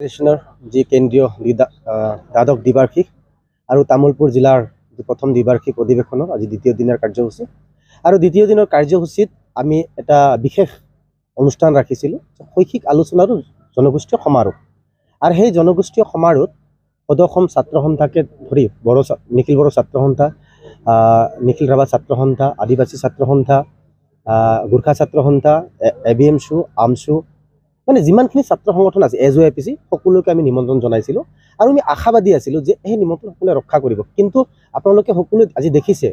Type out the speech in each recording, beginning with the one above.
ফেডাৰেশ্যনৰ যি কেন্দ্ৰীয় দ্বাদশ দ্বিবাৰ্ষিক আৰু তামুলপুৰ জিলাৰ যি প্ৰথম দ্বিবাৰ্ষিক অধিৱেশনৰ আজি দ্বিতীয় দিনৰ কাৰ্যসূচী আৰু দ্বিতীয় দিনৰ কাৰ্যসূচীত আমি এটা বিশেষ অনুষ্ঠান ৰাখিছিলোঁ শৈক্ষিক আলোচনা আৰু জনগোষ্ঠীয় সমাৰোহ আৰু সেই জনগোষ্ঠীয় সমাৰোহত সদৌ ছাত্ৰ সন্থাকে ধৰি নিখিল বড়ো ছাত্ৰ সন্থা নিখিল ৰাভা ছাত্ৰ সন্থা আদিবাসী ছাত্ৰ সন্থা গোৰ্খা ছাত্ৰ সন্থা ABMSU AMSU মানে যিমানখিনি ছাত্ৰ সংগঠন আছে AJOIPC সকলোকে আমি নিমন্ত্ৰণ জনাইছিলোঁ আৰু আমি আশাবাদী আছিলোঁ যে এই নিমন্ত্ৰণ সকলোৱে ৰক্ষা কৰিব কিন্তু আপোনালোকে সকলোৱে আজি দেখিছে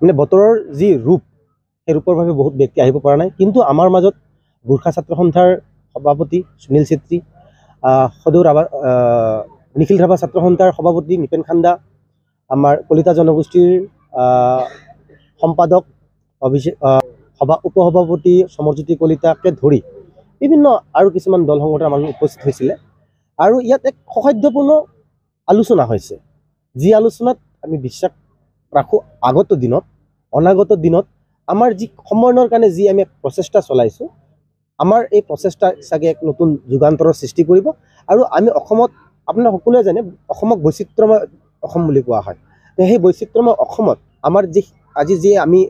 মানে বতৰৰ যি ৰূপ সেই ৰূপৰ বাবে বহুত ব্যক্তি আহিব পৰা নাই কিন্তু আমাৰ মাজত গোৰ্খা ছাত্ৰ সন্থাৰ সভাপতি সুনীল চেত্ৰী সদৌ ৰাভা নিখিল ৰাভা ছাত্ৰ সন্থাৰ সভাপতি নিপেন খান্দা আমাৰ কলিতা জনগোষ্ঠীৰ সম্পাদক অভিষেক উপসভাপতি সমৰজ্যোতি কলিতাকে ধৰি বিভিন্ন আৰু কিছুমান দল সংগঠনৰ মানুহ উপস্থিত হৈছিলে আৰু ইয়াত এক সৌহাৰ্দ্যপূৰ্ণ আলোচনা হৈছে যি আলোচনাত আমি বিশ্বাস ৰাখোঁ অনাগত দিনত আমাৰ যি সমন্বয়ৰ কাৰণে যি আমি প্ৰচেষ্টা চলাইছোঁ আমাৰ এই প্ৰচেষ্টা চাগে এক নতুন যুগান্তৰৰ সৃষ্টি কৰিব আৰু আমি অসমত আপোনাৰ সকলোৱে জানে অসমক বৈচিত্ৰ্যময় অসম বুলি কোৱা হয় সেই বৈচিত্ৰ্যময় অসমত আমাৰ আজি যি আমি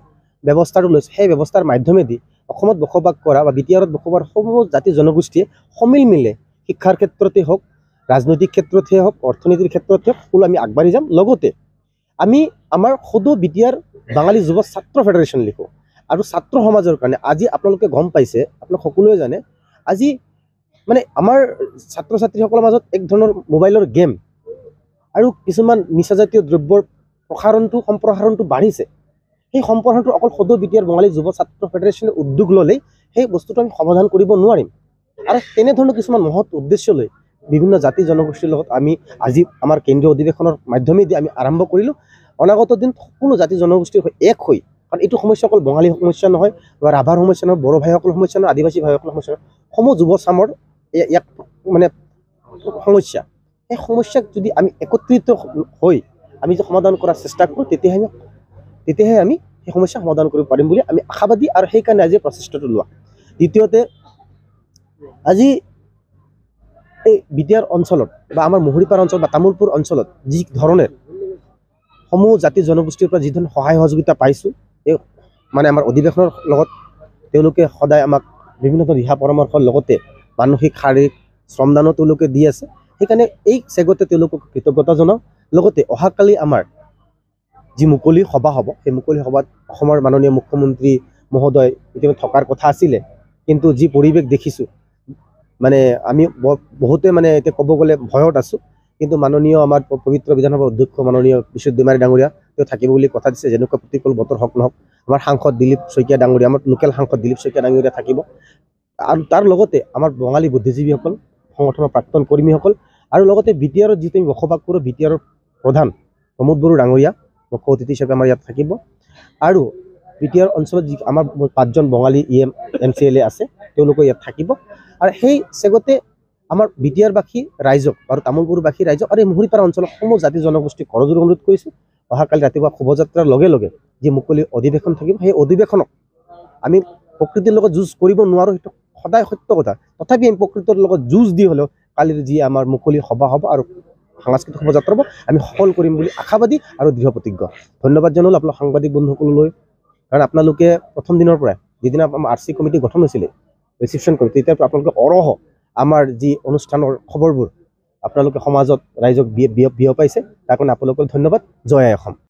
ব্যৱস্থাটো লৈছোঁ সেই ব্যৱস্থাৰ মাধ্যমেদি অসমত বসবাস কৰা বা BTRত বসবাস সমূহ জাতি জনগোষ্ঠীয়ে সমিল মিলে শিক্ষাৰ ক্ষেত্ৰতে হওক ৰাজনৈতিক ক্ষেত্ৰতে হওক অৰ্থনীতিৰ ক্ষেত্ৰতে হওক সকলো আমি আগবাঢ়ি যাম লগতে আমি আমাৰ সদৌ BTR বাঙালী যুৱ ছাত্ৰ ফেডাৰেশ্যন লিখোঁ আৰু ছাত্ৰ সমাজৰ কাৰণে আজি আপোনালোকে গম পাইছে আপোনালোক সকলোৱে জানে আজি মানে আমাৰ ছাত্ৰ ছাত্ৰীসকলৰ মাজত এক ধৰণৰ মোবাইলৰ গেম আৰু কিছুমান নিচাজাতীয় দ্ৰব্যৰ সম্প্ৰসাৰণটো বাঢ়িছে সেই সম্প্ৰসাৰণটো অকল সদৌ BTR বাঙালী যুৱ ছাত্ৰ ফেডাৰেশ্যনে উদ্যোগ ল'লেই সেই বস্তুটো আমি সমাধান কৰিব নোৱাৰিম আৰু তেনেধৰণৰ কিছুমান মহৎ উদ্দেশ্য লৈ বিভিন্ন জাতি জনগোষ্ঠীৰ লগত আমি আজি আমাৰ কেন্দ্ৰীয় অধিৱেশনৰ মাধ্যমেদি আমি আৰম্ভ কৰিলোঁ অনাগত দিন সকলো জাতি জনগোষ্ঠীৰ এক হৈ কাৰণ এইটো সমস্যা অকল বঙালী সমস্যা নহয় বা ৰাভাৰ সমস্যা নহয় বড়ো ভাইসকলৰ সমস্যা নহয় আদিবাসী ভাইসকলৰ সমস্যা নহয় সমূহ যুৱ চামৰ ইয়াক মানে সমস্যা এই সমস্যাক যদি আমি একত্ৰিত হৈ আমি যে সমাধান কৰাৰ চেষ্টা কৰোঁ তেতিয়াহে আমি সেই সমস্যা সমাধান কৰিব পাৰিম বুলি আমি আশাবাদী আৰু সেইকাৰণে আজি প্ৰচেষ্টাটো লোৱা দ্বিতীয়তে আজি এই BTR অঞ্চলত বা আমাৰ মুহুৰীপাৰ অঞ্চল বা তামোলপুৰ অঞ্চলত যি ধৰণে সমূহ জাতি জনগোষ্ঠীৰ পৰা যি ধৰণৰ সহায় সহযোগিতা পাইছোঁ এই মানে আমাৰ অধিৱেশনৰ লগত তেওঁলোকে সদায় আমাক বিভিন্ন ধৰণৰ দিহা পৰামৰ্শৰ লগতে মানসিক শাৰীৰিক শ্ৰমদানো তেওঁলোকে দি আছে সেইকাৰণে এই চেগতে তেওঁলোকক কৃতজ্ঞতা জনাওঁ লগতে অহাকালি আমাৰ যি মুকলি সভা হ'ব সেই মুকলি সভাত অসমৰ মাননীয় মুখ্যমন্ত্ৰী মহোদয় ইতিমধ্যে থকাৰ কথা আছিলে কিন্তু যি পৰিৱেশ দেখিছোঁ মানে আমি বহুতে মানে এতিয়া ক'ব গ'লে ভয়ত আছোঁ কিন্তু মাননীয় আমাৰ পবিত্ৰ বিধানসভাৰ অধ্যক্ষ মাননীয় বিশ্বজিৎ দৈমাৰী ডাঙৰীয়া তেওঁ থাকিব বুলি কথা দিছে যেনেকুৱা প্ৰতিকূল বতৰ হওক নহওক আমাৰ সাংসদ দিলীপ শইকীয়া ডাঙৰীয়া আমাৰ লোকেল সাংসদ দিলীপ শইকীয়া ডাঙৰীয়া থাকিব আৰু তাৰ লগতে আমাৰ বঙালী বুদ্ধিজীৱীসকল সংগঠনৰ প্ৰাক্তন কৰ্মীসকল আৰু লগতে BTRত যিটো আমি বসবাস কৰোঁ BTRৰ প্ৰধান প্ৰমোদ বড়ো ডাঙৰীয়া মুখ্য অতিথি হিচাপে আমাৰ ইয়াত থাকিব আৰু BTR অঞ্চলত যি আমাৰ 5জন বঙালী MCLA আছে তেওঁলোকে ইয়াত থাকিব আৰু সেই চেগতে আমাৰ BTRবাসী ৰাইজক আৰু তামোলপুৰবাসী ৰাইজক আৰু এই মুহুৰীপাৰা অঞ্চলৰ সমূহ জাতি জনগোষ্ঠীক কৰজোৰে অনুৰোধ কৰিছোঁ অহাকালি ৰাতিপুৱা শোভাযাত্ৰাৰ লগে লগে যি মুকলি অধিৱেশন থাকিব সেই অধিৱেশনক আমি প্ৰকৃতিৰ লগত যুঁজ কৰিব নোৱাৰোঁ সেইটো সদায় সত্য কথা তথাপি আমি প্ৰকৃতিৰ লগত যুঁজ দি হ'লেও কালিৰ যি আমাৰ মুকলি সভা হ'ব আৰু সাংস্কৃতিক শোভাযাত্ৰা হ'ব আমি সফল কৰিম বুলি আশাবাদী আৰু দৃঢ় প্ৰতিজ্ঞ ধন্যবাদ জনালোঁ আপোনাৰ সাংবাদিক বন্ধুসকললৈ কাৰণ আপোনালোকে প্ৰথম দিনৰ পৰাই যিদিনা আমাৰ RC কমিটি গঠন হৈছিলে ৰিচিপশ্যন কমিটি তেতিয়াৰ পৰা আপোনালোকে অৰহ আমাৰ যি অনুষ্ঠানৰ খবৰবোৰ আপোনালোকে সমাজত ৰাইজক বিয়পাইছে তাৰ কাৰণে আপোনালোকক ধন্যবাদ জয় আই অসম।